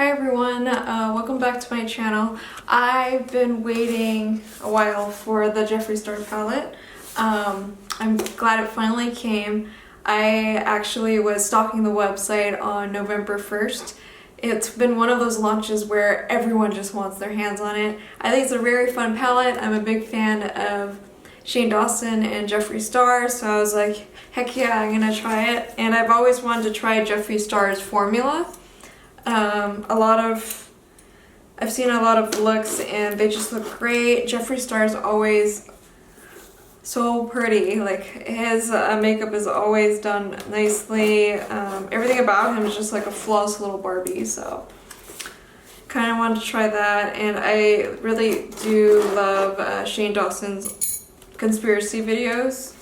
Hi everyone, welcome back to my channel. I've been waiting a while for the Jeffree Star palette. I'm glad it finally came. I actually was stalking the website on November 1st. It's been one of those launches where everyone just wants their hands on it. I think it's a very fun palette. I'm a big fan of Shane Dawson and Jeffree Star, so I was like, heck yeah, I'm gonna try it. And I've always wanted to try Jeffree Star's formula. I've seen a lot of looks and they just look great. Jeffree Star is always so pretty. Like his makeup is always done nicely. Everything about him is just like a flawless little Barbie, so kind of wanted to try that. And I really do love Shane Dawson's conspiracy videos.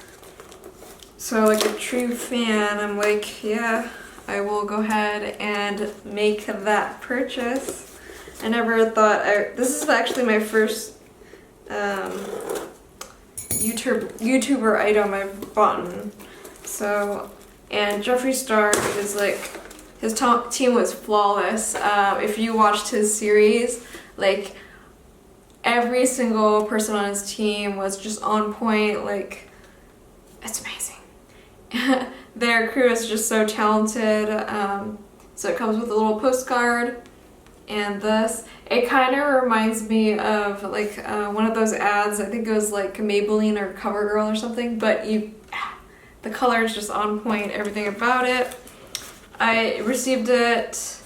So like a true fan, I'm like, yeah, I will go ahead and make that purchase. I never thought this is actually my first YouTuber item I've bought. So, and Jeffree Star is like, his team was flawless. If you watched his series, like every single person on his team was just on point. Like, it's amazing. Their crew is just so talented. So it comes with a little postcard and this. It kind of reminds me of like one of those ads, I think it was like Maybelline or CoverGirl or something, but the color is just on point, everything about it. I received it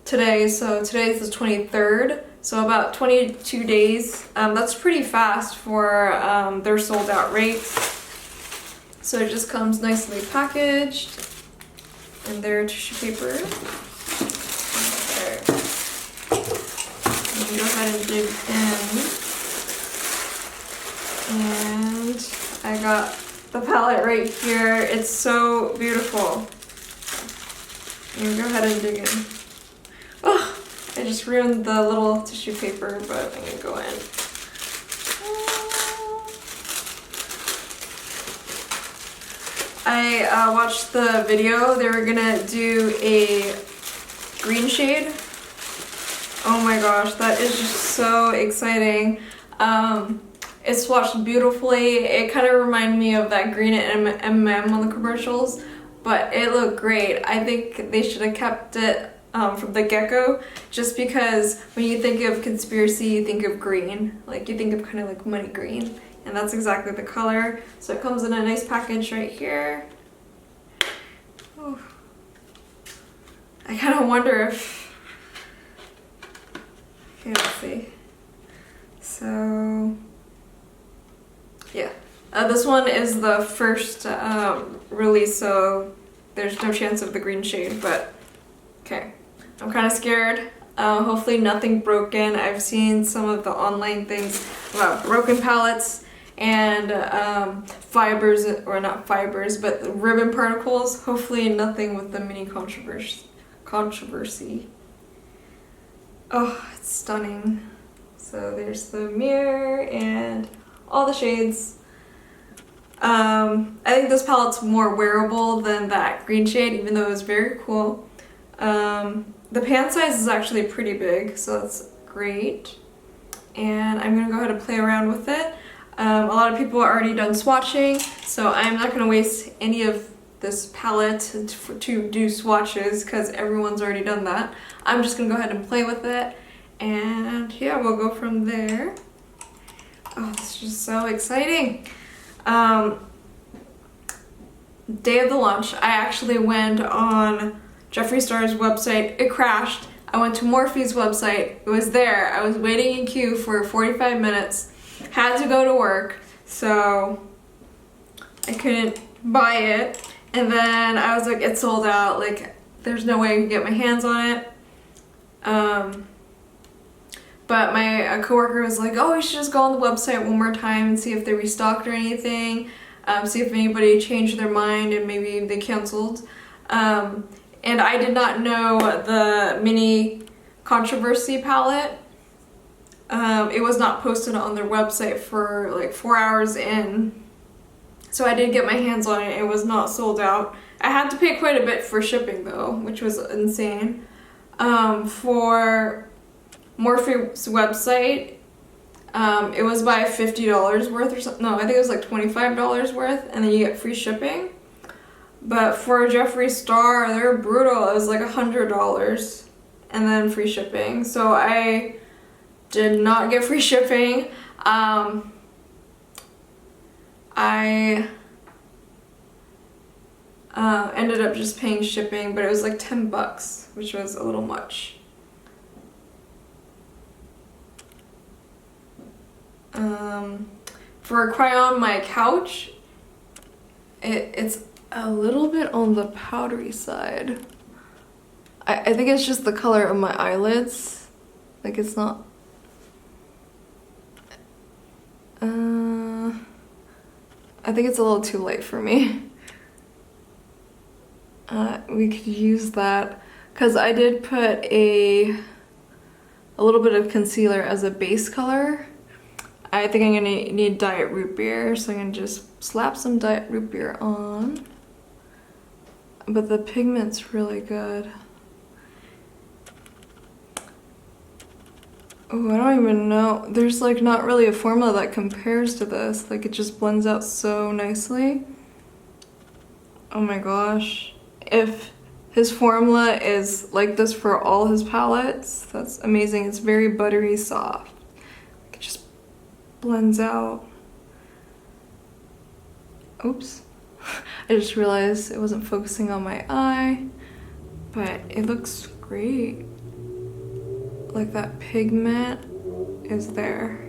today, so today's the 23rd, so about 22 days. That's pretty fast for their sold out rates. So it just comes nicely packaged in their tissue paper. There. Go ahead and dig in. And I got the palette right here. It's so beautiful. And go ahead and dig in. Oh, I just ruined the little tissue paper, but I'm gonna go in. I watched the video. They were gonna do a green shade. Oh my gosh, that is just so exciting. It's swatched beautifully. It kind of reminded me of that green M&M on the commercials, but it looked great. I think they should have kept it from the get-go, just because when you think of conspiracy, you think of green. Like you think of kind of like money green. And that's exactly the color. So it comes in a nice package right here. Ooh. I kind of wonder if... Okay, let's see. So... yeah. This one is the first release, so there's no chance of the green shade, but... okay. I'm kind of scared. Hopefully nothing broken. I've seen some of the online things about broken palettes and fibers, or not fibers, but ribbon particles. Hopefully nothing with the mini controversy. Oh, it's stunning. So there's the mirror and all the shades. I think this palette's more wearable than that green shade, even though it was very cool. The pan size is actually pretty big, so that's great. And I'm gonna go ahead and play around with it. A lot of people are already done swatching, so I'm not going to waste any of this palette to do swatches because everyone's already done that. I'm just going to go ahead and play with it, and yeah, we'll go from there. Oh, this is just so exciting. Day of the launch, I actually went on Jeffree Star's website. It crashed. I went to Morphe's website. It was there. I was waiting in queue for 45 minutes. Had to go to work, so I couldn't buy it. And then I was like, it's sold out. Like, there's no way I can get my hands on it. But my coworker was like, oh, you should just go on the website one more time and see if they restocked or anything. See if anybody changed their mind and maybe they canceled. And I did not know the mini controversy palette. It was not posted on their website for like 4 hours in. So I did get my hands on it. It was not sold out. I had to pay quite a bit for shipping though, which was insane. For Morphe's website, it was by $50 worth or something. No, I think it was like $25 worth, and then you get free shipping. But for Jeffree Star, they're brutal. It was like $100 and then free shipping. So I did not get free shipping. I ended up just paying shipping, but it was like 10 bucks, which was a little much. For Cry On My Couch, it's a little bit on the powdery side. I think it's just the color of my eyelids. Like, it's not... I think it's a little too light for me. We could use that, because I did put a little bit of concealer as a base color. I think I'm gonna need Diet Root Beer, so I'm gonna just slap some Diet Root Beer on. But the pigment's really good. Oh, I don't even know. There's like not really a formula that compares to this. Like, it just blends out so nicely. Oh my gosh. If his formula is like this for all his palettes, that's amazing. It's very buttery soft. It just blends out. Oops. I just realized it wasn't focusing on my eye, but it looks great. Like, that pigment is there.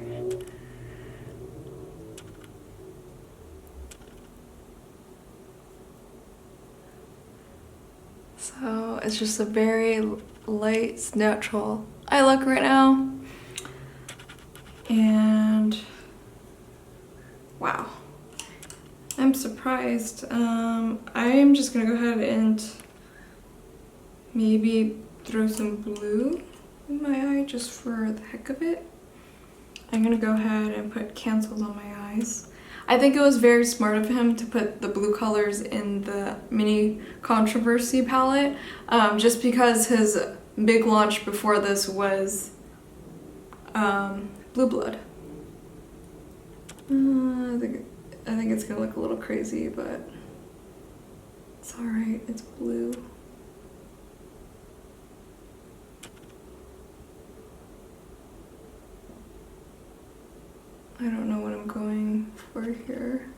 So it's just a very light, natural eye look right now. And wow, I'm surprised. I am just gonna go ahead and maybe throw some blue in my eye just for the heck of it. I'm gonna go ahead and put cancels on my eyes. I think it was very smart of him to put the blue colors in the mini controversy palette, just because his big launch before this was Blue Blood. I think it's gonna look a little crazy, but it's alright, it's blue. I don't know what I'm going for here.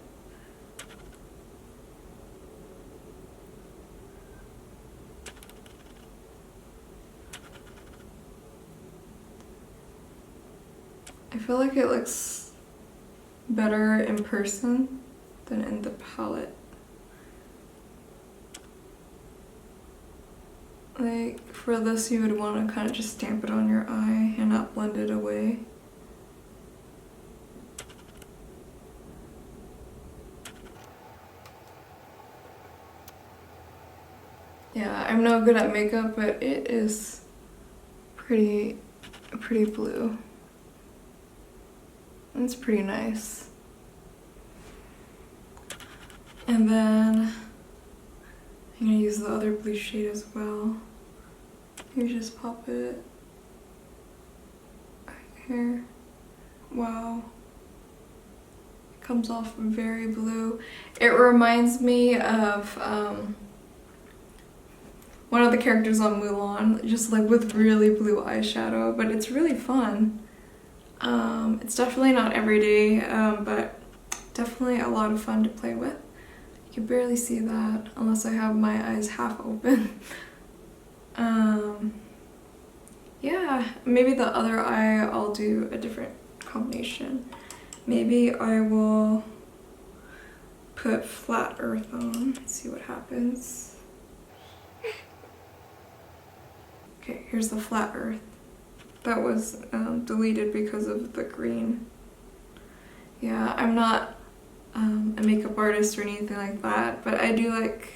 I feel like it looks better in person than in the palette. Like, for this you would want to kind of just stamp it on your eye and not blend it away. Yeah, I'm not good at makeup, but it is pretty blue. It's pretty nice. And then I'm gonna use the other blue shade as well. You just pop it right here. Wow. It comes off very blue. It reminds me of one of the characters on Mulan, just like with really blue eyeshadow, but it's really fun. It's definitely not every day, but definitely a lot of fun to play with. You can barely see that unless I have my eyes half open. Yeah, maybe the other eye I'll do a different combination. Maybe I will put Flat Earth on, see what happens. Okay, here's the Flat Earth. That was deleted because of the green. Yeah, I'm not a makeup artist or anything like that, but I do like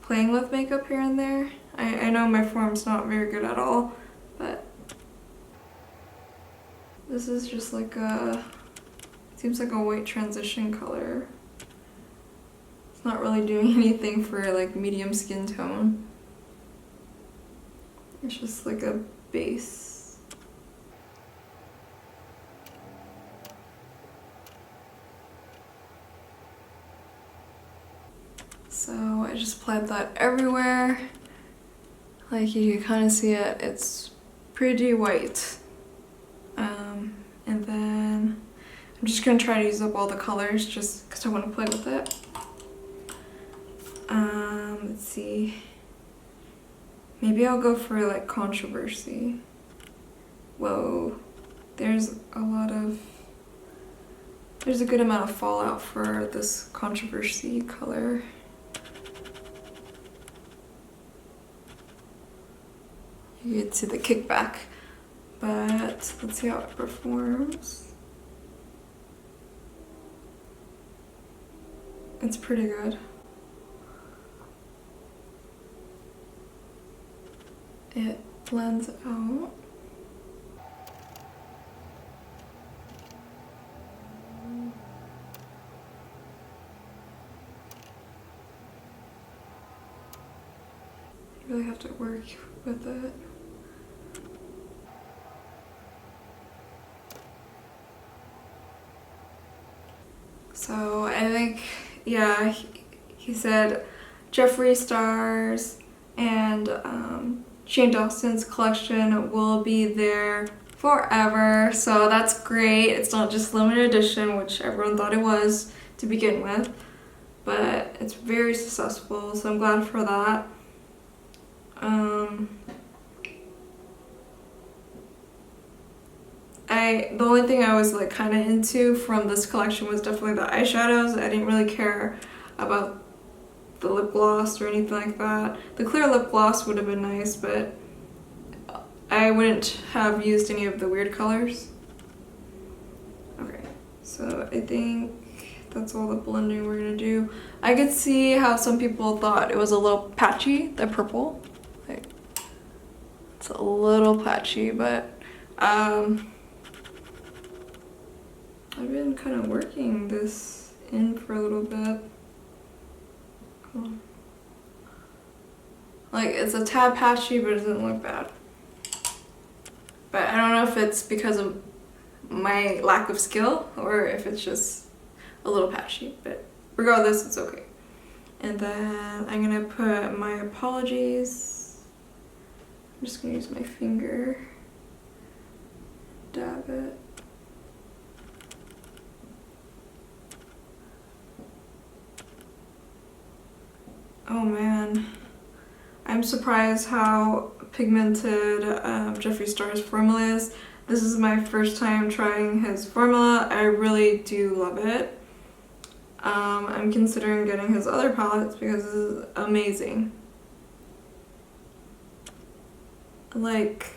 playing with makeup here and there. I know my form's not very good at all, but this is just like a, seems like a white transition color. It's not really doing anything for like medium skin tone. It's just like a base. So I just applied that everywhere. Like you can kind of see it, it's pretty white. And then I'm just gonna try to use up all the colors just because I want to play with it. Let's see. Maybe I'll go for like controversy. Whoa, there's a good amount of fallout for this controversy color. You get to the kickback, but let's see how it performs. It's pretty good. It blends out. You really have to work with it. So I think, yeah, he said Jeffree stars and Shane Dawson's collection will be there forever. So that's great. It's not just limited edition, which everyone thought it was to begin with, but it's very successful. So I'm glad for that. The only thing I was like kind of into from this collection was definitely the eyeshadows. I didn't really care about the lip gloss or anything like that. The clear lip gloss would have been nice, but I wouldn't have used any of the weird colors. Okay, so I think that's all the blending we're gonna do. I could see how some people thought it was a little patchy, the purple. Like, it's a little patchy, but I've been kind of working this in for a little bit. Cool. Like, it's a tad patchy, but it doesn't look bad. But I don't know if it's because of my lack of skill or if it's just a little patchy, but regardless, it's okay. And then I'm gonna put my apologies. I'm just gonna use my finger, dab it. Oh man, I'm surprised how pigmented Jeffree Star's formula is. This is my first time trying his formula. I really do love it. I'm considering getting his other palettes because this is amazing. Like,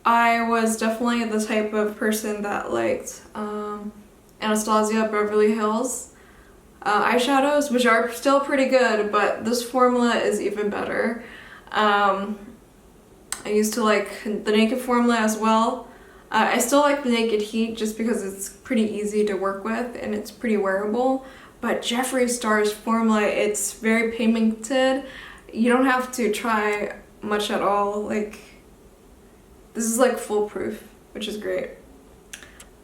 I was definitely the type of person that liked Anastasia Beverly Hills eyeshadows, which are still pretty good, but this formula is even better. I used to like the Naked formula as well. I still like the Naked Heat just because it's pretty easy to work with and it's pretty wearable. But Jeffree Star's formula, it's very pigmented. You don't have to try much at all. Like, this is like foolproof, which is great.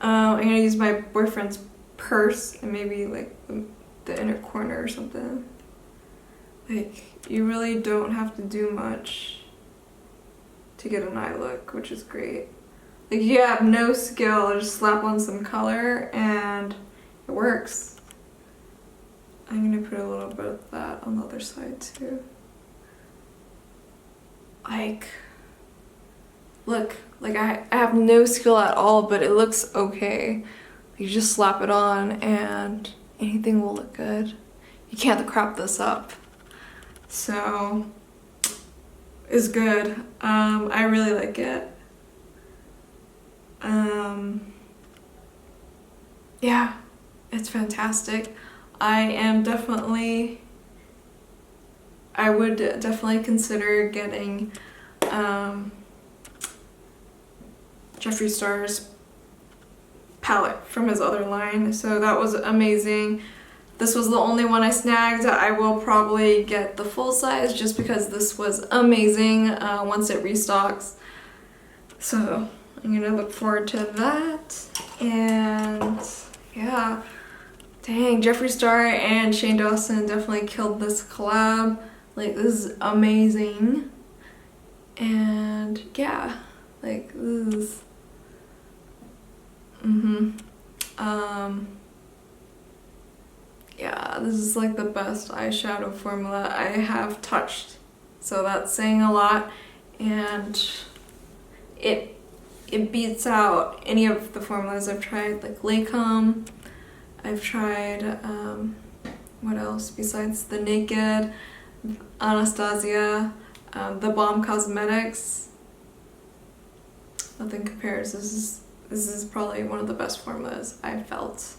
I'm gonna use my boyfriend's purse and maybe like the inner corner or something. Like, you really don't have to do much to get an eye look, which is great. Like, you have no skill, just slap on some color and it works. I'm gonna put a little bit of that on the other side too. Like, look, like I have no skill at all, but it looks okay. You just slap it on and anything will look good. You can't crop this up. So, it's good. I really like it. Yeah, it's fantastic. I would definitely consider getting Jeffree Star's palette from his other line. So that was amazing. This was the only one I snagged. I will probably get the full size just because this was amazing once it restocks. So I'm gonna look forward to that. And yeah, dang, Jeffree Star and Shane Dawson definitely killed this collab. Like, this is amazing. And yeah, like, this is yeah, this is like the best eyeshadow formula I have touched, so that's saying a lot. And it beats out any of the formulas I've tried, like Lancome. I've tried what else besides the Naked, Anastasia, the Balm Cosmetics. Nothing compares. This is probably one of the best formulas I've felt.